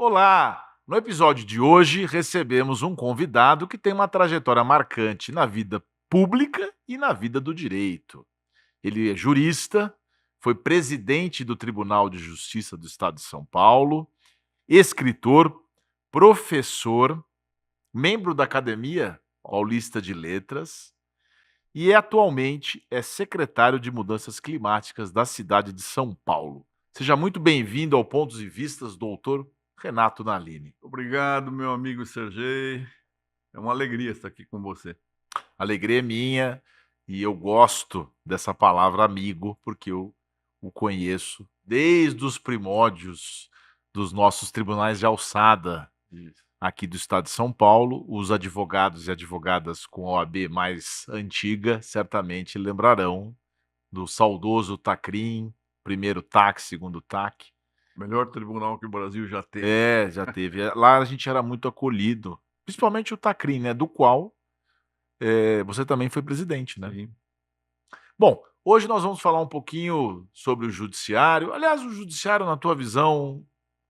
Olá! No episódio de hoje, recebemos um convidado que tem uma trajetória marcante na vida pública e na vida do direito. Ele é jurista, foi presidente do Tribunal de Justiça do Estado de São Paulo, escritor, professor, membro da Academia Paulista de Letras e atualmente é secretário de Mudanças Climáticas da cidade de São Paulo. Seja muito bem-vindo ao Pontos e Vistas, doutor Renato Nalini. Obrigado, meu amigo Sergei. É uma alegria estar aqui com você. A alegria é minha e eu gosto dessa palavra amigo, porque eu o conheço desde os primórdios dos nossos tribunais de alçada Isso. aqui do estado de São Paulo. Os advogados e advogadas com OAB mais antiga certamente lembrarão do saudoso TACRIM, primeiro TAC, segundo TAC. Melhor tribunal que o Brasil já teve. É, já teve. Lá a gente era muito acolhido, principalmente o TACRIM, né, do qual, você também foi presidente, né? Sim. Bom, hoje nós vamos falar um pouquinho sobre o judiciário. Aliás, o judiciário, na tua visão,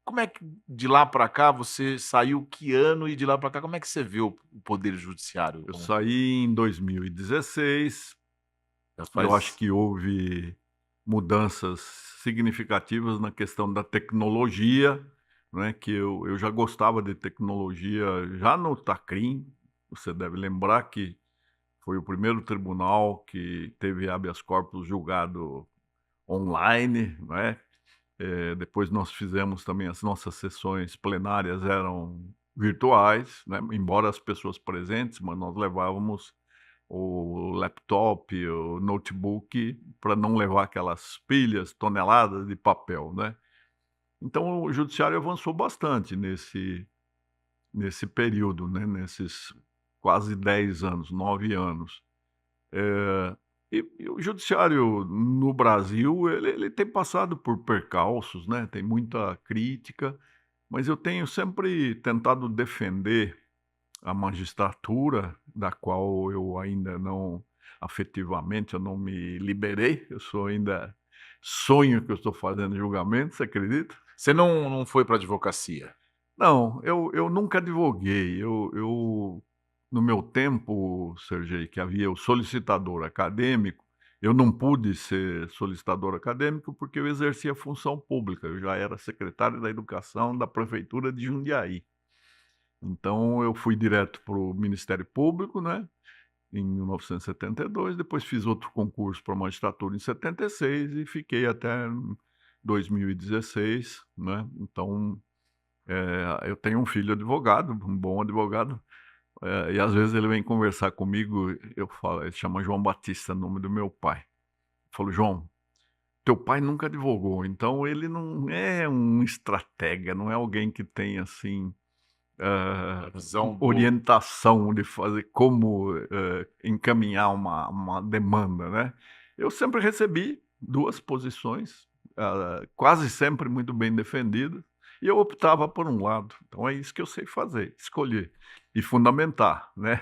como é que de lá para cá você saiu que ano e de lá para cá como é que você vê o poder judiciário Eu como um todo? saí em 2016. Já Eu acho faz que houve mudanças significativas na questão da tecnologia, né, que eu já gostava de tecnologia já no Tacrim. Você deve lembrar que foi o primeiro tribunal que teve habeas corpus julgado online, né. Depois nós fizemos também as nossas sessões plenárias eram virtuais, né, embora as pessoas presentes, mas nós levávamos o laptop, o notebook, para não levar aquelas pilhas, toneladas de papel, né. Então o judiciário avançou bastante nesse período, né, nesses quase 10 anos, 9 anos. Eh, e o judiciário no Brasil, ele tem passado por percalços, né, tem muita crítica, mas eu tenho sempre tentado defender a magistratura, da qual eu ainda não afetivamente eu não me liberei, eu sou ainda sonho que eu estou fazendo julgamento, você acredita? Você não foi para advocacia? Não, eu nunca advoguei. Eu no meu tempo, Sergei, que havia o solicitador acadêmico, eu não pude ser solicitador acadêmico, porque eu exercia função pública, eu já era secretário da educação da prefeitura de Jundiaí. Então eu fui direto para o Ministério Público, né, em 1972, depois fiz outro concurso para magistratura em 76 e fiquei até 2016, né. Então eu tenho um filho advogado, um bom advogado, e às vezes ele vem conversar comigo, eu falo ele chama João Batista, nome do meu pai. Eu falo: "João, teu pai nunca advogou, então ele não é um estratega, não é alguém que tem, assim, A visão do orientação de fazer como, encaminhar uma demanda, né". Eu sempre recebi 2 posições, quase sempre muito bem defendidas, e eu optava por um lado. Então é isso que eu sei fazer, escolher e fundamentar, né.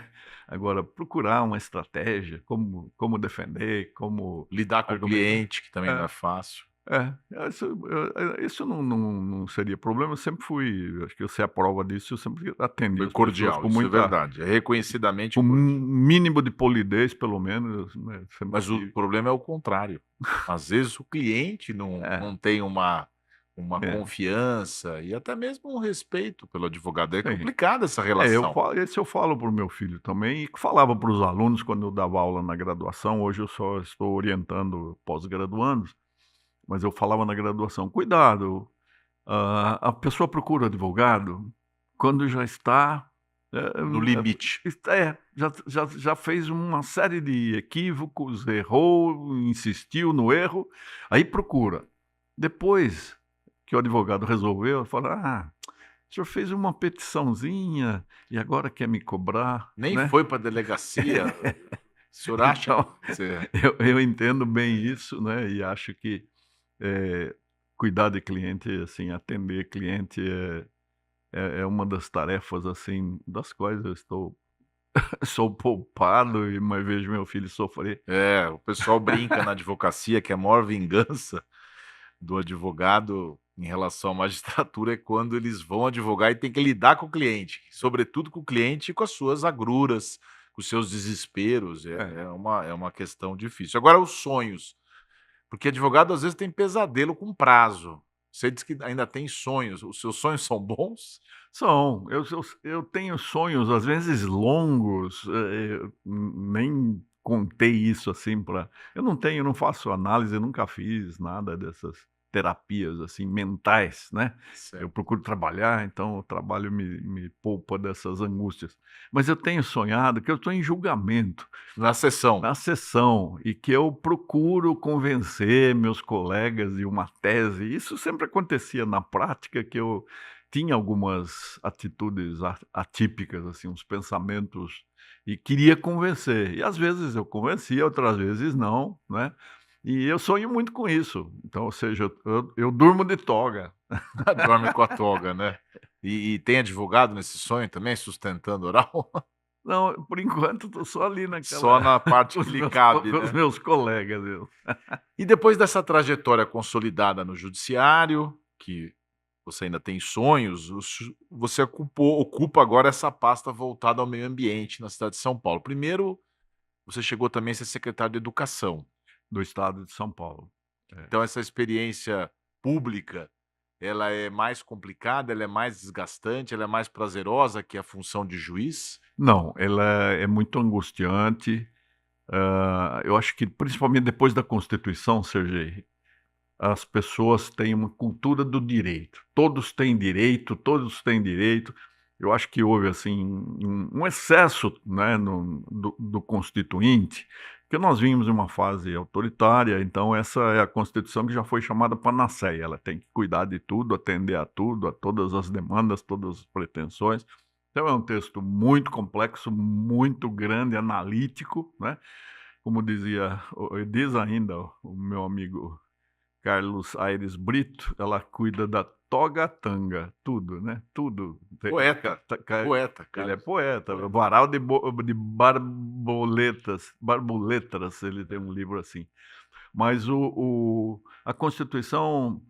Agora procurar uma estratégia, como defender, como lidar com o argumentar. cliente, que também não É. é fácil. Isso não seria problema, eu sempre fui acho que você é a prova disso, eu sempre atendi Foi as pessoas cordial, com isso é muita verdade, é reconhecidamente com um cordial. mínimo de polidez, pelo menos, né, sempre Mas o tive. problema é o contrário. Às vezes o cliente não É, tem uma é, confiança e até mesmo um respeito pelo advogado. É sim. complicada essa Eu relação. falo esse eu falo para o meu filho também, e falava para os alunos quando eu dava aula na graduação, hoje eu só estou orientando pós-graduandos, mas eu falava na graduação: "Cuidado, a pessoa procura advogado quando já está, No limite. já fez uma série de equívocos, errou, insistiu no erro, aí procura. Depois que o advogado resolveu, fala: "Ah, o senhor fez uma petiçãozinha e agora quer me cobrar", Nem né. foi para a delegacia. O senhor acha que Então, você eu entendo bem isso, né, e acho que, cuidar de cliente, assim, atender cliente é uma das tarefas, assim, das quais eu estou sou poupado mas vejo meu filho sofrer. o pessoal brinca na advocacia que a maior vingança do advogado em relação à magistratura é quando eles vão advogar e tem que lidar com o cliente, sobretudo com o cliente e com as suas agruras, com os seus desesperos, É. é uma questão difícil. Agora os sonhos, porque advogado às vezes tem pesadelo com prazo. Você diz que ainda tem sonhos, os seus sonhos são bons? São, eu tenho sonhos, às vezes longos, nem contei isso, assim, para eu não faço análise, eu nunca fiz nada dessas terapias, assim, mentais, né. Eu Certo. procuro trabalhar, então o trabalho me poupa dessas angústias. Mas eu tenho sonhado que eu estou em julgamento, Na sessão. na sessão, e que eu procuro convencer meus colegas de uma tese. Isso sempre acontecia na prática, que eu tinha algumas atitudes atípicas, assim, uns pensamentos, e queria convencer. E às vezes eu convencia, outras vezes não, né. E eu sonho muito com isso. Então, ou seja, eu durmo de toga. Dorme com a toga, né. E tem advogado nesse sonho também, sustentando oral? Não, por enquanto estou só ali Só naquela na parte com que lhe cabe, os né. meus colegas, eu. E depois dessa trajetória consolidada no judiciário, que você ainda tem sonhos, você ocupa agora essa pasta voltada ao meio ambiente na cidade de São Paulo. Primeiro, você chegou também a ser secretário de educação. Do estado de São Paulo. É. Então essa experiência pública, ela é mais complicada, ela é mais desgastante, ela é mais prazerosa que a função de juiz? Não, ela é muito angustiante. Eu acho que principalmente depois da Constituição, Sergei, as pessoas têm uma cultura do direito. Todos têm direito, todos têm direito. Eu acho que houve, assim, um excesso, né, do constituinte, porque nós vimos uma fase autoritária, então essa é a Constituição que já foi chamada panaceia. Ela tem que cuidar de tudo, atender a tudo, a todas as demandas, todas as pretensões. Então é um texto muito complexo, muito grande, analítico, né? Como dizia, diz ainda o meu amigo Carlos Aires Brito, ela cuida da toga-tanga, tudo, né, tudo. Poeta, poeta, Ele é Carlos. poeta, Poeta. Varal de Barboletas, ele tem um livro assim. Mas a Constituição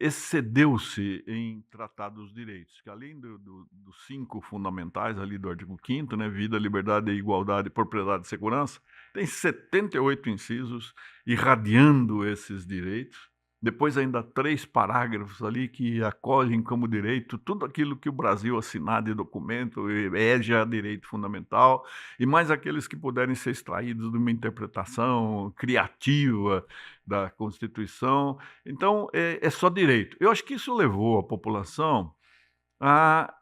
excedeu-se em tratar dos direitos, que além dos 5 fundamentais ali do artigo 5º, né, vida, liberdade, igualdade, propriedade e segurança, tem 78 incisos irradiando esses direitos. Depois ainda 3 parágrafos ali que acolhem como direito tudo aquilo que o Brasil assinar de documento é já direito fundamental, e mais aqueles que puderem ser extraídos de uma interpretação criativa da Constituição. Então, é só direito. Eu acho que isso levou a população a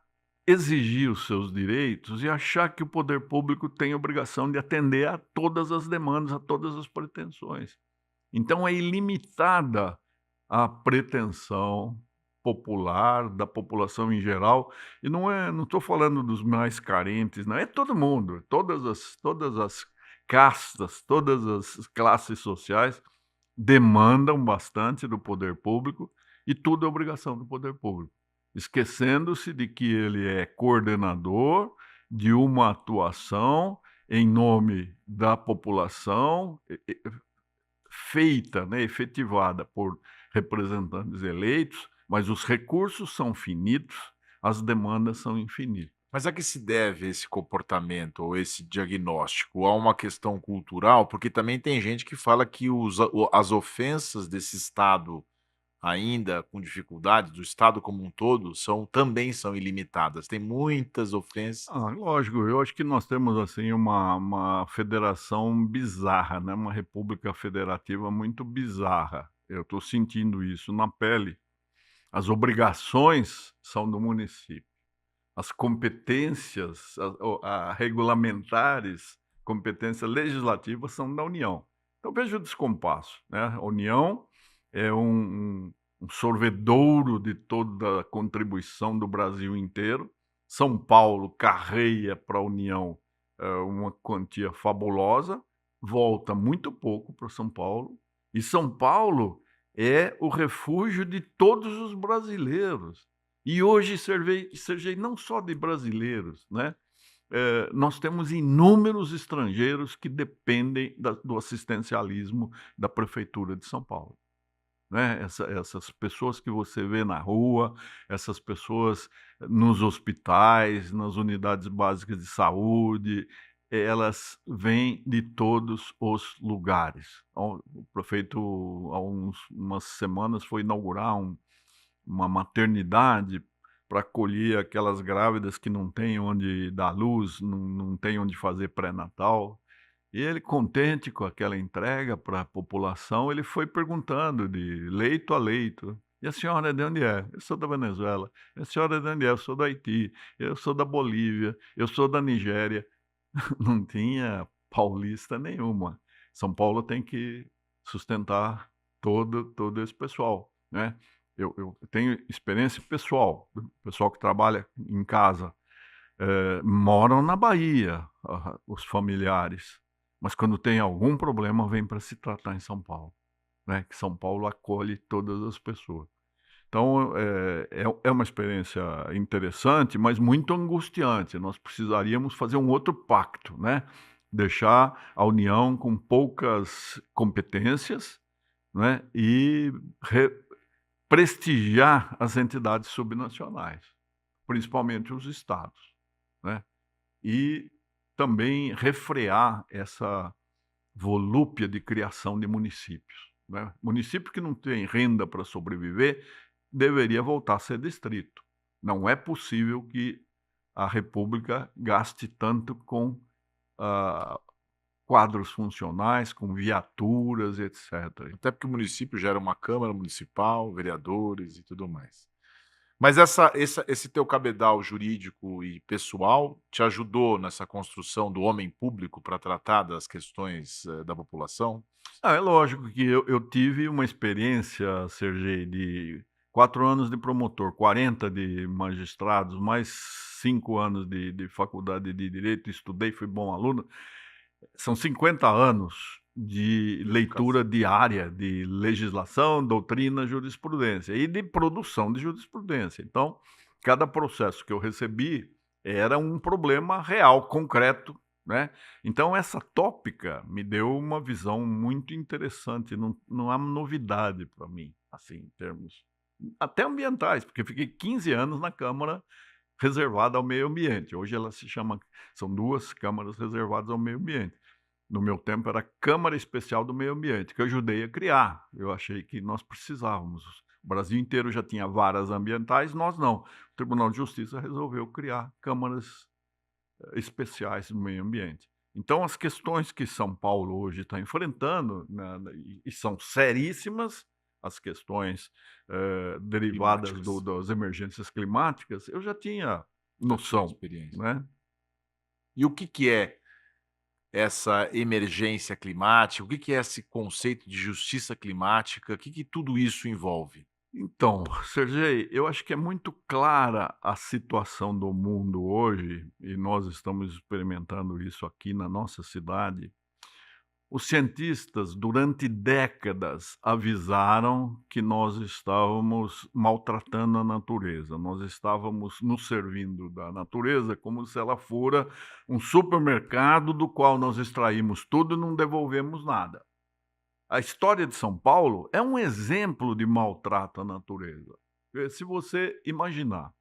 exigir os seus direitos e achar que o poder público tem obrigação de atender a todas as demandas, a todas as pretensões. Então é ilimitada a pretensão popular, da população em geral, e não estou falando dos mais carentes, não, é todo mundo, todas as castas, todas as classes sociais demandam bastante do poder público, e tudo é obrigação do poder público, esquecendo-se de que ele é coordenador de uma atuação em nome da população, feita, né, efetivada por representantes eleitos, mas os recursos são finitos, as demandas são infinitas. Mas a que se deve esse comportamento ou esse diagnóstico? A uma questão cultural? Porque também tem gente que fala que as ofensas desse Estado, ainda com dificuldade, do Estado como um todo, também são ilimitadas. Tem muitas ofensas. Ah, lógico, eu acho que nós temos, assim, uma federação bizarra, né, uma república federativa muito bizarra. Eu estou sentindo isso na pele. As obrigações são do município. As competências regulamentares, competências legislativas são da União. Então veja o descompasso, né, a União é um sorvedouro de toda a contribuição do Brasil inteiro. São Paulo carreia para a União, uma quantia fabulosa, volta muito pouco para São Paulo, e São Paulo é o refúgio de todos os brasileiros. E hoje Sergei, não só de brasileiros, né, nós temos inúmeros estrangeiros que dependem do assistencialismo da prefeitura de São Paulo, né, essas pessoas que você vê na rua, essas pessoas nos hospitais, nas unidades básicas de saúde, elas vêm de todos os lugares. O prefeito, há umas semanas, foi inaugurar uma maternidade para acolher aquelas grávidas que não têm onde dar luz, não têm onde fazer pré-natal. E ele, contente com aquela entrega para a população, ele foi perguntando de leito a leito: "E a senhora de onde é?". "Eu sou da Venezuela". "E a senhora de onde é?". "Eu sou do Haiti". "Eu sou da Bolívia". "Eu sou da Nigéria". Não tinha paulista nenhuma. São Paulo tem que sustentar todo esse pessoal, né. Eu tenho experiência pessoal, do pessoal que trabalha em casa, moram na Bahia, os familiares, mas quando tem algum problema vem para se tratar em São Paulo, né, que São Paulo acolhe todas as pessoas. Então, é uma experiência interessante, mas muito angustiante. Nós precisaríamos fazer um outro pacto, né, deixar a União com poucas competências, né, e prestigiar as entidades subnacionais, principalmente os estados, né, e também refrear essa volúpia de criação de municípios, né. Município que não tem renda para sobreviver deveria voltar a ser distrito. Não é possível que a república gaste tanto com, ah, quadros funcionais, com viaturas, etcétera. Até porque o município gera uma câmara municipal, vereadores e tudo mais. Mas esse teu cabedal jurídico e pessoal te ajudou nessa construção do homem público para tratar das questões, da população? Ah, é lógico que eu tive uma experiência, Sergei, de 4 anos de promotor, 40 de magistrados, mais 5 anos de faculdade de direito, estudei, fui bom aluno. São 50 anos de leitura Educação. diária de legislação, doutrina, jurisprudência e de produção de jurisprudência. Então, cada processo que eu recebi era um problema real, concreto, né. Então essa tópica me deu uma visão muito interessante, não há novidade para mim, assim, em termos até ambientais, porque eu fiquei 15 anos na Câmara reservada ao meio ambiente. Hoje ela se chama são 2 câmaras reservadas ao meio ambiente. No meu tempo era Câmara Especial do Meio Ambiente, que eu ajudei a criar. Eu achei que nós precisávamos. O Brasil inteiro já tinha varas ambientais, nós não. O Tribunal de Justiça resolveu criar câmaras, especiais do meio ambiente. Então as questões que São Paulo hoje está enfrentando, né, e são seríssimas, as questões, derivadas Climáticas. das emergências climáticas, eu já tinha Já tinha noção, experiência. né. E o que que é essa emergência climática? O que que é esse conceito de justiça climática? O que que tudo isso envolve? Então, Sergei, eu acho que é muito clara a situação do mundo hoje, e nós estamos experimentando isso aqui na nossa cidade. Os cientistas, durante décadas, avisaram que nós estávamos maltratando a natureza, nós estávamos nos servindo da natureza como se ela fora um supermercado do qual nós extraímos tudo e não devolvemos nada. A história de São Paulo é um exemplo de maltrato à natureza. Se você imaginar,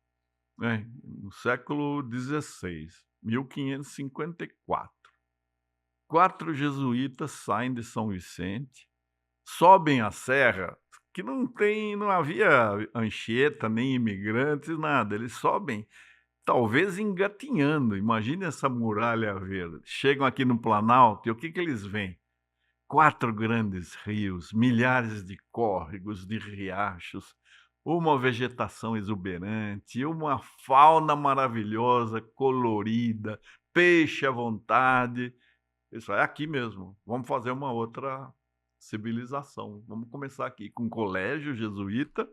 né, no século XVI, 1554, 4 jesuítas saem de São Vicente, sobem a serra, que não havia Anchieta, nem imigrantes, nada, eles sobem talvez engatinhando, imagine essa muralha verde. Chegam aqui no Planalto e o que que eles veem? 4 grandes rios, milhares de córregos, de riachos, uma vegetação exuberante, uma fauna maravilhosa, colorida, peixe à vontade. Isso é aqui mesmo, vamos fazer uma outra civilização. Vamos começar aqui com um colégio jesuíta,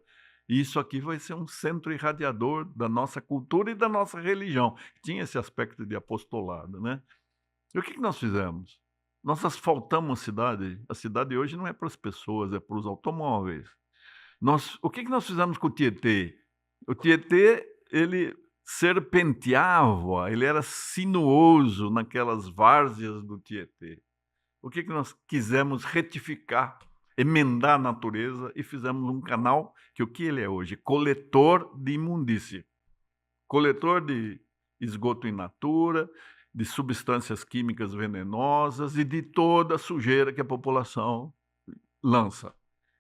e isso aqui vai ser um centro irradiador da nossa cultura e da nossa religião. Tinha esse aspecto de apostolado, né. E o que que nós fizemos? Nós asfaltamos a cidade hoje não é para as pessoas, é para os automóveis. O que que nós fizemos com o Tietê? O Tietê, ele serpenteava, ele era sinuoso naquelas várzeas do Tietê. O que que nós quisemos retificar? emendar a natureza e fizemos um canal que o que ele é hoje? Coletor de imundície. Coletor de esgoto in natura, de substâncias químicas venenosas e de toda a sujeira que a população lança.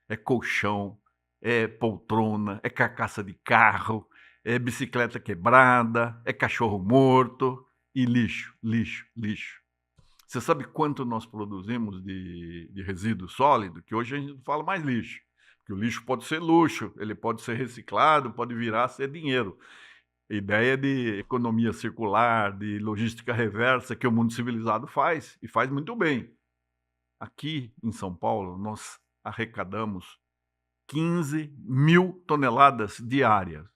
É colchão, é poltrona, é carcaça de carro, é bicicleta quebrada, é cachorro morto e lixo, lixo, lixo. Você sabe quanto nós produzimos de resíduo sólido? Que hoje a gente não fala mais lixo, porque o lixo pode ser luxo, ele pode ser reciclado, pode virar a ser dinheiro. Ideia de economia circular, de logística reversa, que o mundo civilizado faz, e faz muito bem. Aqui em São Paulo, nós arrecadamos 15 mil toneladas diárias.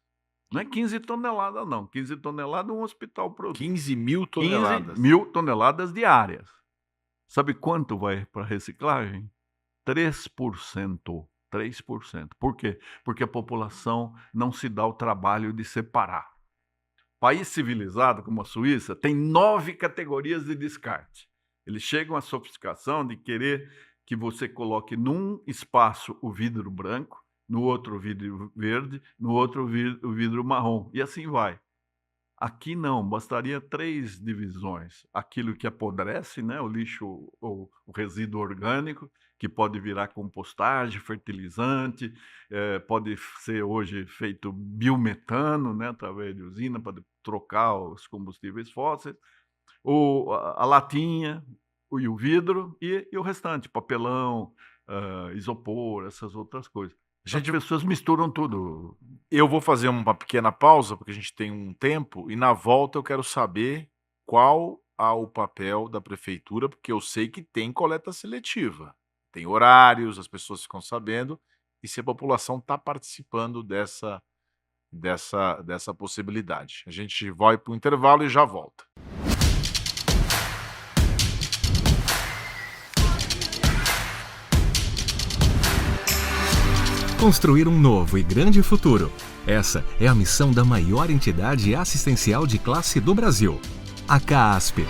Não é 15 toneladas, não. 15 toneladas um hospital produz. 15 mil toneladas. 15 mil toneladas diárias. Sabe quanto vai para reciclagem? 3%. 3%. Por quê? Porque a população não se dá o trabalho de separar. País civilizado como a Suíça tem 9 categorias de descarte. Eles chegam à sofisticação de querer que você coloque num espaço o vidro branco, no outro o vidro verde, no outro o vidro marrom, e assim vai. Aqui não, bastaria 3 divisões. Aquilo que apodrece, né, o lixo ou o resíduo orgânico, que pode virar compostagem, fertilizante, pode ser hoje feito biometano, né, através de usina, para trocar os combustíveis fósseis, a latinha e o vidro, e o restante, papelão, isopor, essas outras coisas. As pessoas misturam tudo. Eu vou fazer uma pequena pausa, porque a gente tem um tempo, e na volta eu quero saber qual o papel da prefeitura, porque eu sei que tem coleta seletiva. Tem horários, as pessoas ficam sabendo, e se a população está participando dessa possibilidade. A gente vai para o intervalo e já volta. Construir um novo e grande futuro. Essa é a missão da maior entidade assistencial de classe do Brasil, a CAASP.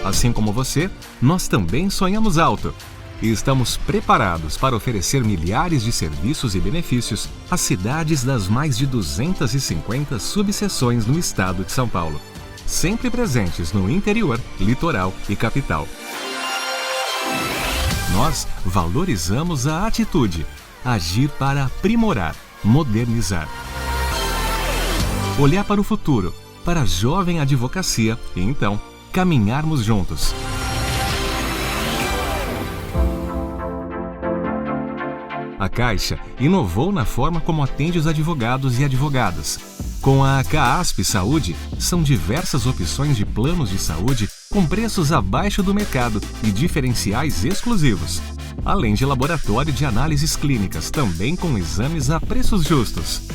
Assim como você, nós também sonhamos alto e estamos preparados para oferecer milhares de serviços e benefícios às cidades das mais de 250 subseções no estado de São Paulo, sempre presentes no interior, litoral e capital. Nós valorizamos a atitude, agir para aprimorar, modernizar. Olhar para o futuro, para a jovem advocacia e então caminharmos juntos. A Caixa inovou na forma como atende os advogados e advogadas. Com a CAASP Saúde, são diversas opções de planos de saúde com preços abaixo do mercado e diferenciais exclusivos. Além de laboratório de análises clínicas, também com exames a preços justos.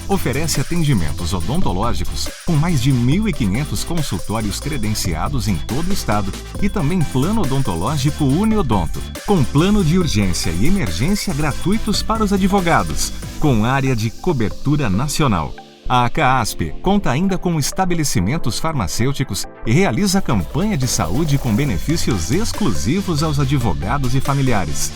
Oferece atendimentos odontológicos com mais de 1.500 consultórios credenciados em todo o estado e também plano odontológico Uniodonto, com plano de urgência e emergência gratuitos para os advogados, com área de cobertura nacional. A CAASP conta ainda com estabelecimentos farmacêuticos e realiza campanha de saúde com benefícios exclusivos aos advogados e familiares.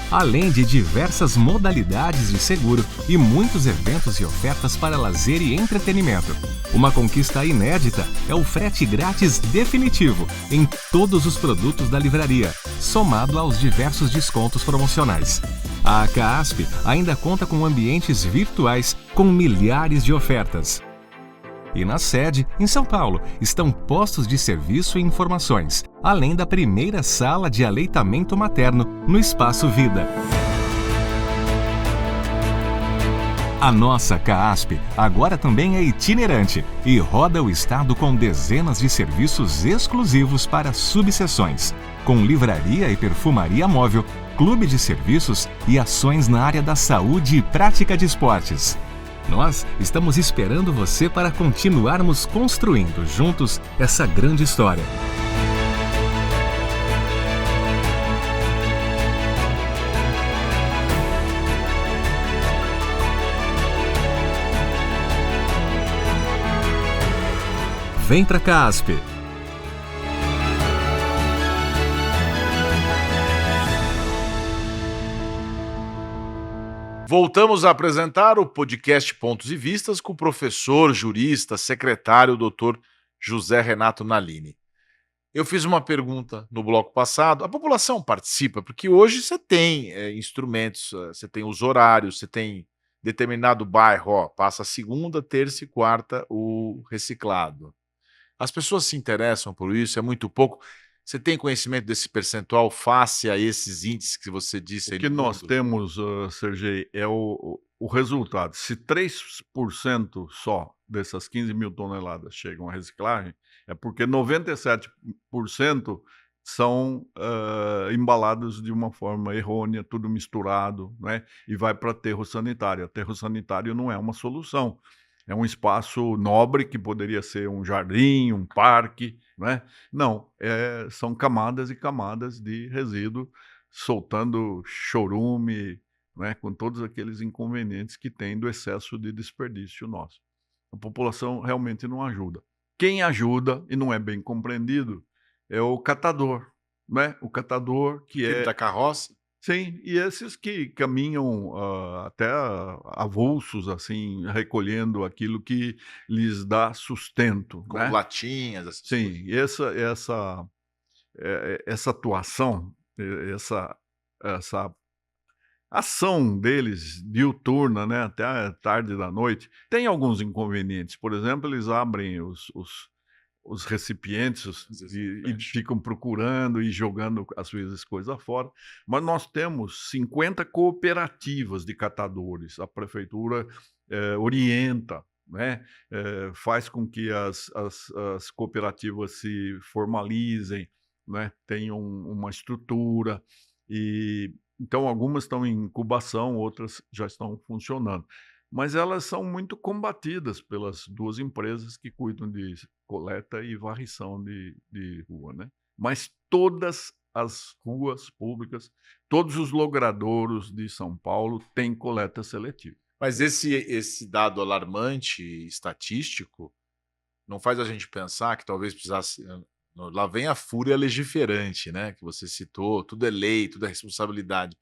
Além de diversas modalidades de seguro e muitos eventos e ofertas para lazer e entretenimento. Uma conquista inédita é o frete grátis definitivo em todos os produtos da livraria, somado aos diversos descontos promocionais. A CAASP ainda conta com ambientes virtuais com milhares de ofertas. E na sede, em São Paulo, estão postos de serviço e informações, além da primeira sala de aleitamento materno no Espaço Vida. A nossa CAASP agora também é itinerante e roda o estado com dezenas de serviços exclusivos para subseções, com livraria e perfumaria móvel, clube de serviços e ações na área da saúde e prática de esportes. Nós estamos esperando você para continuarmos construindo juntos essa grande história. Vem pra CAASP! Voltamos a apresentar o podcast Pontos e Vistas com o professor, jurista, secretário, doutor José Renato Nalini. Eu fiz uma pergunta no bloco passado. A população participa, porque hoje você tem instrumentos, você tem os horários, você tem determinado bairro, ó, passa segunda, terça e quarta o reciclado. As pessoas se interessam por isso, é muito pouco. Você tem conhecimento desse percentual face a esses índices que você disse O aí que no nós mundo? temos, Sergei, é o resultado. Se 3% só dessas 15 mil toneladas chegam à reciclagem, é porque 97% são embalados de uma forma errônea, tudo misturado, né? E vai para aterro sanitário. Aterro sanitário não é uma solução. É um espaço nobre que poderia ser um jardim, um parque, né? Não, são camadas e camadas de resíduo soltando chorume, né, com todos aqueles inconvenientes que tem do excesso de desperdício nosso. A população realmente não ajuda. Quem ajuda, e não é bem compreendido, é o catador, né? O catador que Aquele é... da carroça? Sim, e esses que caminham, até avulsos, assim, recolhendo aquilo que lhes dá sustento, Como né. latinhas, essas coisas. Sim, e essa atuação, essa ação deles diuturna, né, até a tarde da noite, tem alguns inconvenientes. Por exemplo, eles abrem os recipientes Às vezes e não fecha. ficam procurando e jogando, às vezes, coisa fora. Mas nós temos 50 cooperativas de catadores. A prefeitura orienta, né, faz com que as cooperativas se formalizem, né, tenham uma estrutura. E então algumas estão em incubação, outras já estão funcionando. Mas elas são muito combatidas pelas 2 empresas que cuidam de coleta e varrição de rua, né. Mas todas as ruas públicas, todos os logradouros de São Paulo têm coleta seletiva. Mas esse dado alarmante estatístico não faz a gente pensar que talvez precisasse lá vem a fúria legiferante, né, que você citou, tudo é lei, tudo é responsabilidade.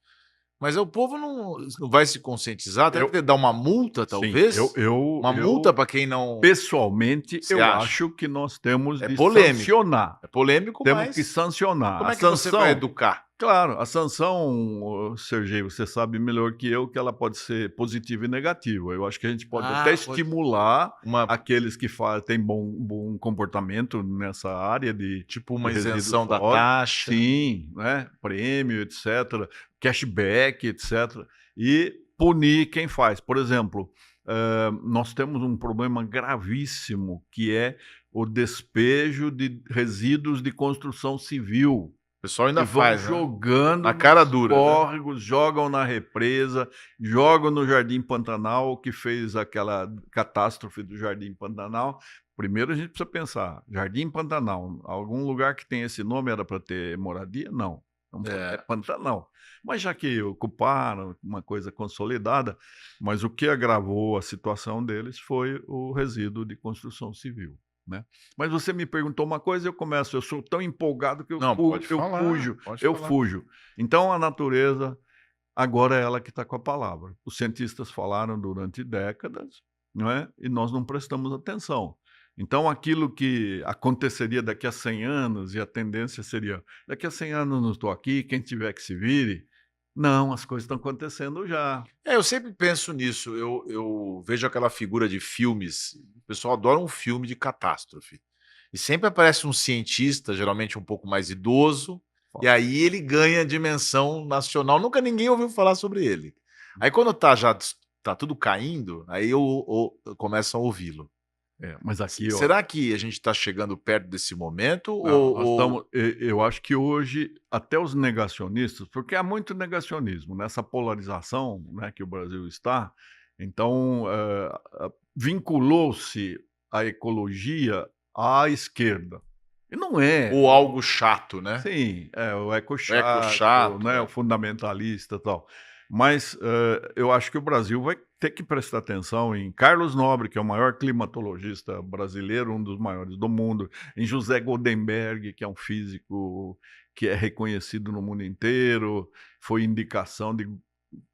Mas o povo não vai se conscientizar, até Eu porque dar uma multa sim, talvez? Uma multa para quem não pessoalmente, você eu acha? acho que nós temos É de polêmico, sancionar. é polêmico, Temos que mas sancionar. como A é que você vai sanção... educar? Claro, a sanção, Sergei, você sabe melhor que eu que ela pode ser positiva e negativa. Eu acho que a gente pode até Pode estimular uma aqueles que têm bom comportamento nessa área tipo de uma resíduos isenção da sólidos. taxa. Sim, né, prêmio, etcétera, cashback, etcétera, e punir quem faz. Por exemplo, nós temos um problema gravíssimo, que é o despejo de resíduos de construção civil. O pessoal Que ainda vão faz, né? jogando Na cara nos dura, né? córregos, jogam na represa, jogam no Jardim Pantanal, que fez aquela catástrofe do Jardim Pantanal. Primeiro a gente precisa pensar, Jardim Pantanal, algum lugar que tem esse nome era para ter moradia? Não, é É. Pantanal. Mas já que ocuparam, uma coisa consolidada, mas o que agravou a situação deles foi o resíduo de construção civil, né. Mas você me perguntou uma coisa, eu sou tão empolgado que Não, pode falar, pode eu falar. fujo. Então a natureza agora é ela que está com a palavra. Os cientistas falaram durante décadas, não é, e nós não prestamos atenção. Então aquilo que aconteceria daqui a 100 anos, e a tendência seria: "Daqui a 100 anos não estou aqui, quem tiver que se vire". Não, as coisas estão acontecendo já. Eu sempre penso nisso, eu vejo aquela figura de filmes, o pessoal adora um filme de catástrofe, e sempre aparece um cientista, geralmente um pouco mais idoso, e aí ele ganha dimensão nacional, nunca ninguém ouviu falar sobre ele. Aí quando tá tudo caindo, aí eu começo a ouvi-lo. Mas aqui, ó, Será que a gente está chegando perto desse momento não, nós ou estamos, eu acho que hoje até os negacionistas, porque há muito negacionismo nessa polarização, né, que o Brasil está, então, vinculou-se a ecologia à esquerda. E não é. ou algo chato, né? Sim, o Eco ecochato, chato, né, o fundamentalista, e tal. Mas, eu acho que o Brasil vai ter que prestar atenção em Carlos Nobre, que é o maior climatologista brasileiro, um dos maiores do mundo, em José Goldenberg, que é um físico que é reconhecido no mundo inteiro, foi indicação de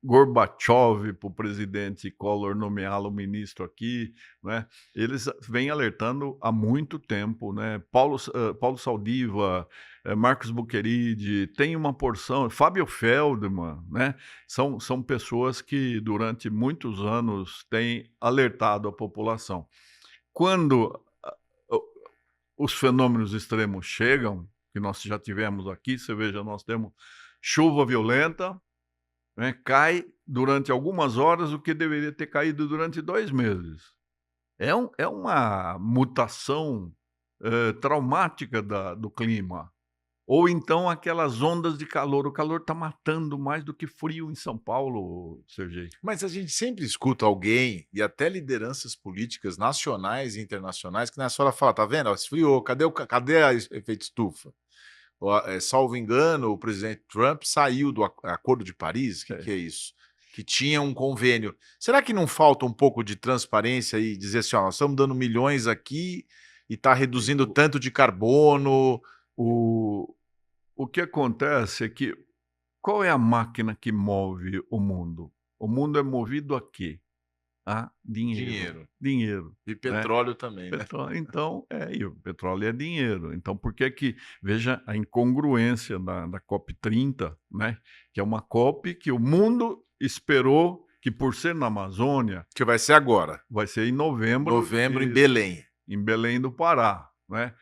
Gorbachev para o presidente Collor nomeá-lo ministro aqui, né? Eles vêm alertando há muito tempo, né? Paulo Saldiva, Marcos Buqueride, tem uma porção, Fábio Feldman, né? São pessoas que durante muitos anos têm alertado a população. Quando o os fenômenos extremos chegam, que nós já tivemos aqui, você veja, nós temos chuva violenta, né, cai durante algumas horas o que deveria ter caído durante 2 meses. É uma mutação, traumática do clima. Ou então aquelas ondas de calor, o calor está matando mais do que frio em São Paulo, Sergei. Mas a gente sempre escuta alguém, e até lideranças políticas nacionais e internacionais, que nessa hora fala: "Tá vendo, ó, esfriou, cadê a efeito estufa?". Salvo engano, o presidente Trump saiu do Acordo de Paris, o que é isso? Que tinha um convênio. Será que não falta um pouco de transparência e dizer assim: "Ó, nós estamos dando milhões aqui e está reduzindo tanto de carbono"? O o que acontece é que qual é a máquina que move o mundo? O mundo é movido a quê? A dinheiro. Dinheiro. Dinheiro, E né. petróleo também, né? Então, e o petróleo é dinheiro. Então, por que que veja a incongruência da COP30, né, que é uma COP que o mundo esperou que, por ser na Amazônia, Que vai ser agora, vai ser em novembro, novembro, em isso, Belém. em Belém do Pará, né.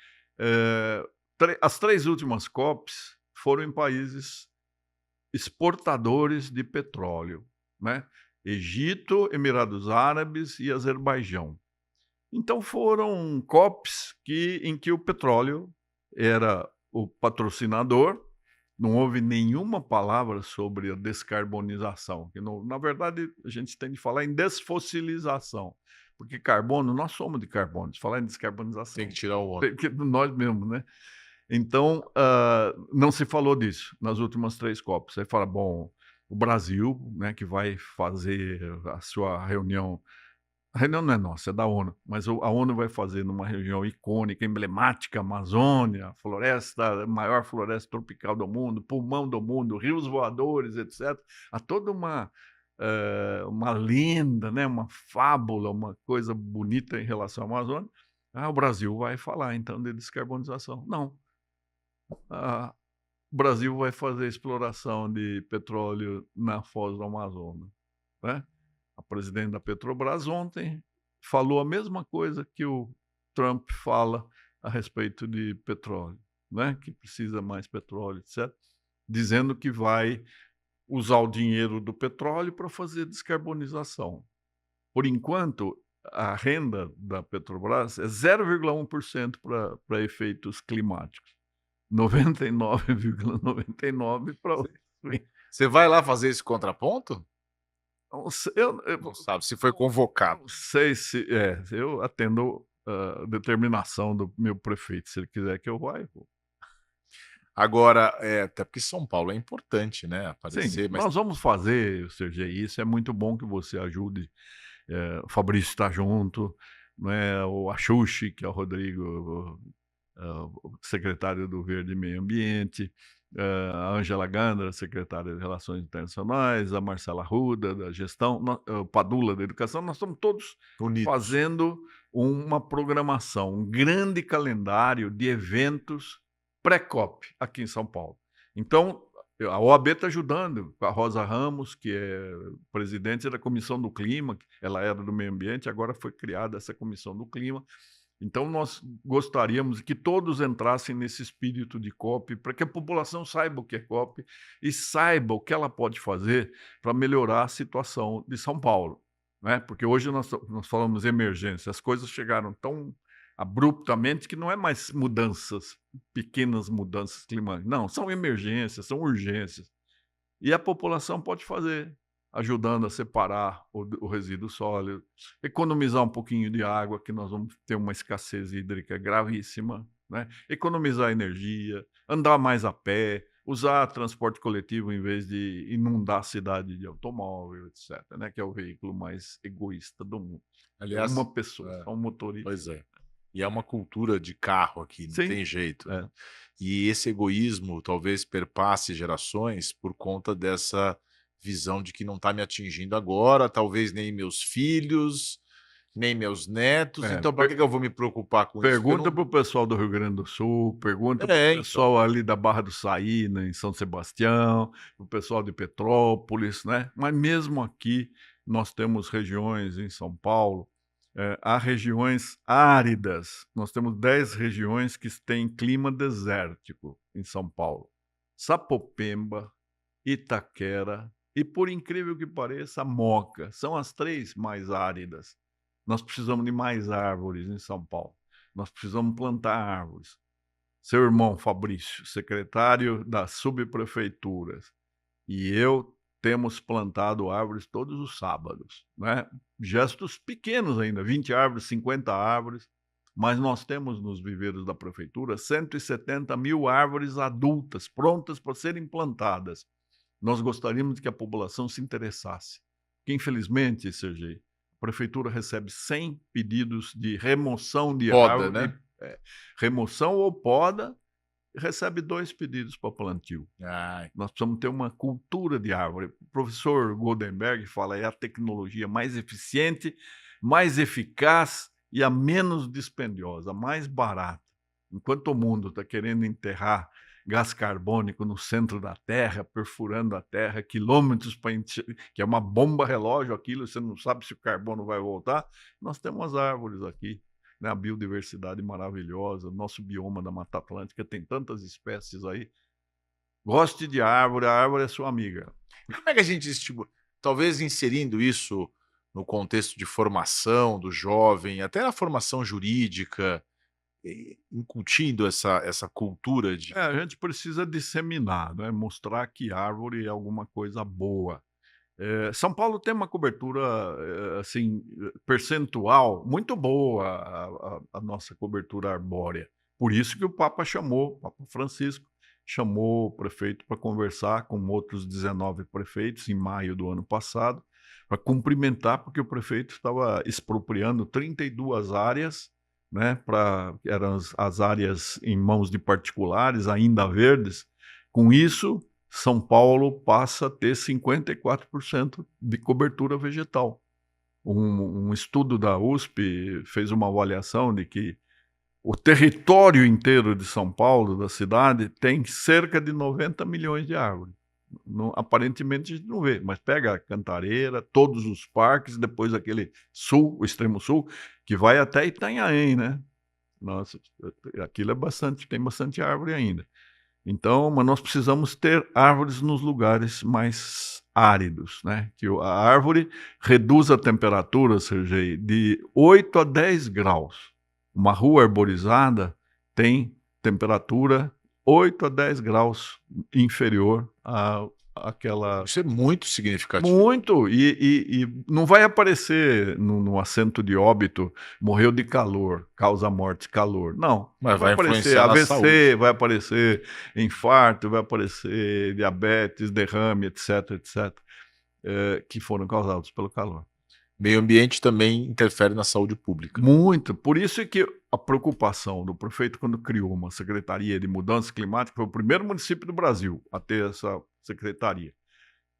As 3 últimas COPs foram em países exportadores de petróleo, né, Egito, Emirados Árabes e Azerbaijão. Então foram COPs em que o petróleo era o patrocinador, não houve nenhuma palavra sobre a descarbonização, que na verdade a gente tem de falar em desfossilização, porque carbono, nós somos de carbono, se falar em descarbonização, Tem que tirar o tem óleo. que nós mesmos, né. Então, não se falou disso nas últimas 3 COPs. Aí fala: "Bom, o Brasil, né, que vai fazer a sua reunião", a reunião não é nossa, é da ONU, mas a ONU vai fazer numa região icônica, emblemática, Amazônia, floresta, maior floresta tropical do mundo, pulmão do mundo, rios voadores, etc. Há toda uma lenda, né, uma fábula, uma coisa bonita em relação à Amazônia. O Brasil vai falar então de descarbonização. Não, ah, o Brasil vai fazer exploração de petróleo na foz do Amazonas, né. A presidente da Petrobras ontem falou a mesma coisa que o Trump fala a respeito de petróleo, né, que precisa mais petróleo, etc, dizendo que vai usar o dinheiro do petróleo para fazer descarbonização. Por enquanto, a renda da Petrobras é 0,1% para efeitos climáticos, 99,99 para o Você vai lá fazer esse contraponto? não sei, Não sabe, se foi convocado. não sei se eu atendo a determinação do meu prefeito, se ele quiser que eu vá, eu vou. Agora, até porque São Paulo é importante, né, Sim, aparecer, mas nós vamos fazer, Sergei, isso é muito bom que você ajude, o Fabrício está junto, né, o Axuxi, que é o Rodrigo, o secretário do Verde e Meio Ambiente, a Ângela Gandra, secretária de Relações Internacionais, a Marcela Arruda, da gestão, o Padula, da educação, nós estamos todos unidos. fazendo uma programação, um grande calendário de eventos pré-COP aqui em São Paulo. Então, a OAB está ajudando, com a Rosa Ramos, que é presidente da Comissão do Clima, ela era do Meio Ambiente, agora foi criada essa Comissão do Clima. Então, nós gostaríamos que todos entrassem nesse espírito de COP, para que a população saiba o que é COP e saiba o que ela pode fazer para melhorar a situação de São Paulo, né? Porque hoje nós falamos emergência, as coisas chegaram tão abruptamente que não é mais mudanças, pequenas mudanças climáticas, não, são emergências, são urgências. E a população pode fazer, ajudando a separar o resíduo sólido, economizar um pouquinho de água, que nós vamos ter uma escassez hídrica gravíssima, né? Economizar energia, andar mais a pé, usar transporte coletivo em vez de inundar a cidade de automóvel, etc, né, que é o veículo mais egoísta do mundo. Aliás, Uma pessoa, só um motorista. pois é. E é uma cultura de carro aqui, não Sim, tem jeito, né. é. E esse egoísmo talvez perpasse gerações por conta dessa visão de que não está me atingindo agora, talvez nem meus filhos, nem meus netos, É, então para que eu vou me preocupar com isso? Porque eu pergunta não... para o pessoal do Rio Grande do Sul, pergunta para o Então. pessoal ali da Barra do Saí, né, em São Sebastião, para o pessoal de Petrópolis, né? Mas mesmo aqui nós temos regiões em São Paulo, há regiões áridas. Nós temos 10 regiões que têm clima desértico em São Paulo. Sapopemba, Itaquera e, por incrível que pareça, Moca. São as 3 mais áridas. Nós precisamos de mais árvores em São Paulo. Nós precisamos plantar árvores. Seu irmão Fabrício, secretário das subprefeituras, e eu temos plantado árvores todos os sábados, né? Gestos pequenos ainda, 20 árvores, 50 árvores, mas nós temos nos viveiros da prefeitura 170 mil árvores adultas, prontas para serem plantadas. Nós gostaríamos que a população se interessasse, porque infelizmente, Sergei, a prefeitura recebe 100 pedidos de remoção de Poda, árvore, né? remoção ou poda, e recebe 2 pedidos para plantio. Ai, Nós precisamos ter uma cultura de árvore. O professor Goldenberg fala, é a tecnologia mais eficiente, mais eficaz e a menos dispendiosa, a mais barata. Enquanto o mundo está querendo enterrar gás carbônico no centro da Terra, perfurando a Terra, quilômetros para que é uma bomba relógio aquilo, você não sabe se o carbono vai voltar, nós temos árvores aqui, né? A biodiversidade maravilhosa, nosso bioma da Mata Atlântica tem tantas espécies aí. Goste de árvore, a árvore é sua amiga. como é que a gente estimula? Talvez inserindo isso no contexto de formação do jovem, até na formação jurídica, incutindo essa cultura de... A gente precisa disseminar, né? Mostrar que árvore é alguma coisa boa. São Paulo tem uma cobertura, assim, percentual muito boa, a nossa cobertura arbórea. Por isso que o Papa Francisco chamou o prefeito para conversar com outros 19 prefeitos em maio do ano passado, para cumprimentar, porque o prefeito estava expropriando 32 áreas, né, eram as áreas em mãos de particulares, ainda verdes. Com isso, São Paulo passa a ter 54% de cobertura vegetal. Um estudo da USP fez uma avaliação de que o território inteiro de São Paulo, da cidade, tem cerca de 90 milhões de árvores. Aparentemente a gente não vê, mas pega a Cantareira, todos os parques, depois aquele sul, o extremo sul, que vai até Itanhaém, né? Nossa, aquilo é bastante, tem bastante árvore ainda. Então, mas nós precisamos ter árvores nos lugares mais áridos, né? Que a árvore reduz a temperatura, Sergei, de 8 a 10 graus. Uma rua arborizada tem temperatura 8 a 10 graus inferior àquela... Isso é muito significativo. Muito, e não vai aparecer no assento de óbito, morreu de calor, causa morte, calor. Não, Mas vai aparecer influenciar na AVC, saúde. vai aparecer infarto, vai aparecer diabetes, derrame, etc, etc, que foram causados pelo calor. Meio ambiente também interfere na saúde pública. Muito, por isso é que a preocupação do prefeito quando criou uma secretaria de mudança climática, foi o primeiro município do Brasil a ter essa secretaria.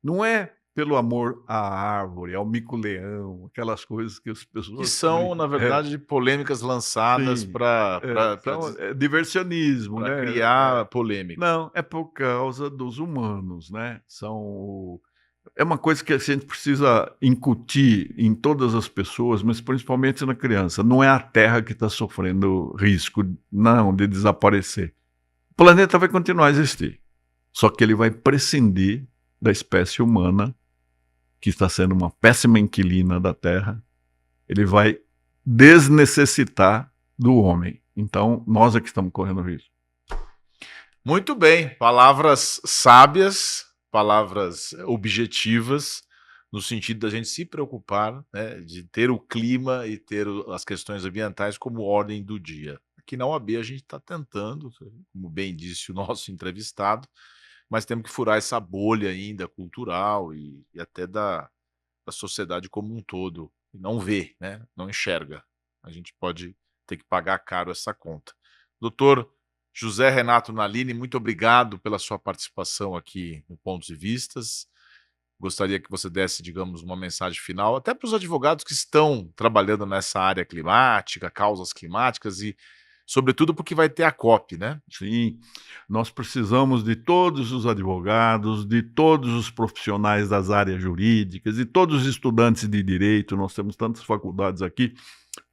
Não é pelo amor à árvore, ao mico-leão, aquelas coisas que as pessoas... Que são, na verdade, polêmicas lançadas para diversionismo, né? criar polêmica. Não, é por causa dos humanos, né? É uma coisa que a gente precisa incutir em todas as pessoas, mas principalmente na criança. Não é a Terra que está sofrendo risco, não, de desaparecer. O planeta vai continuar a existir, só que ele vai prescindir da espécie humana, que está sendo uma péssima inquilina da Terra. Ele vai desnecessitar do homem. Então, nós é que estamos correndo risco. Muito bem, palavras sábias, palavras objetivas, no sentido da gente se preocupar, né, de ter o clima e ter as questões ambientais como ordem do dia. Aqui na OAB a gente está tentando, como bem disse o nosso entrevistado, mas temos que furar essa bolha ainda cultural e até da sociedade como um todo. E não vê, né, não enxerga. A gente pode ter que pagar caro essa conta. Doutor José Renato Nalini, muito obrigado pela sua participação aqui no Pontos e Vistas. Gostaria que você desse, digamos, uma mensagem final, até para os advogados que estão trabalhando nessa área climática, causas climáticas e, sobretudo, porque vai ter a COP, né? Sim, nós precisamos de todos os advogados, de todos os profissionais das áreas jurídicas, e todos os estudantes de direito. Nós temos tantas faculdades aqui,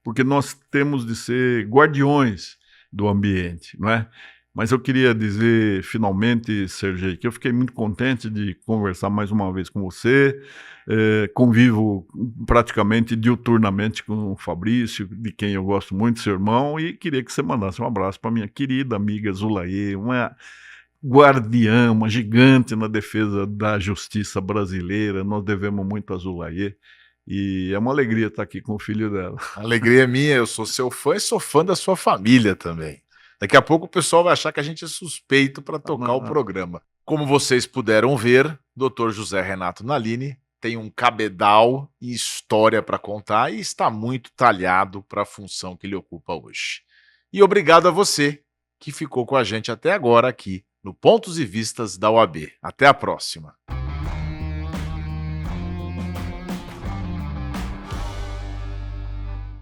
porque nós temos de ser guardiões do ambiente, não é? Mas eu queria dizer, finalmente, Sergei, que eu fiquei muito contente de conversar mais uma vez com você. Convivo praticamente diuturnamente com o Fabrício, de quem eu gosto muito, seu irmão, e queria que você mandasse um abraço para minha querida amiga Zulaê, uma guardiã, uma gigante na defesa da justiça brasileira. Nós devemos muito a Zulaê, e é uma alegria estar aqui com o filho dela. A alegria é minha, eu sou seu fã e sou fã da sua família também. Daqui a pouco o pessoal vai achar que a gente é suspeito para tocar o programa. Como vocês puderam ver, Dr. José Renato Nalini tem um cabedal e história para contar e está muito talhado para a função que ele ocupa hoje. E obrigado a você que ficou com a gente até agora aqui no Pontos e Vistas da OAB. Até a próxima.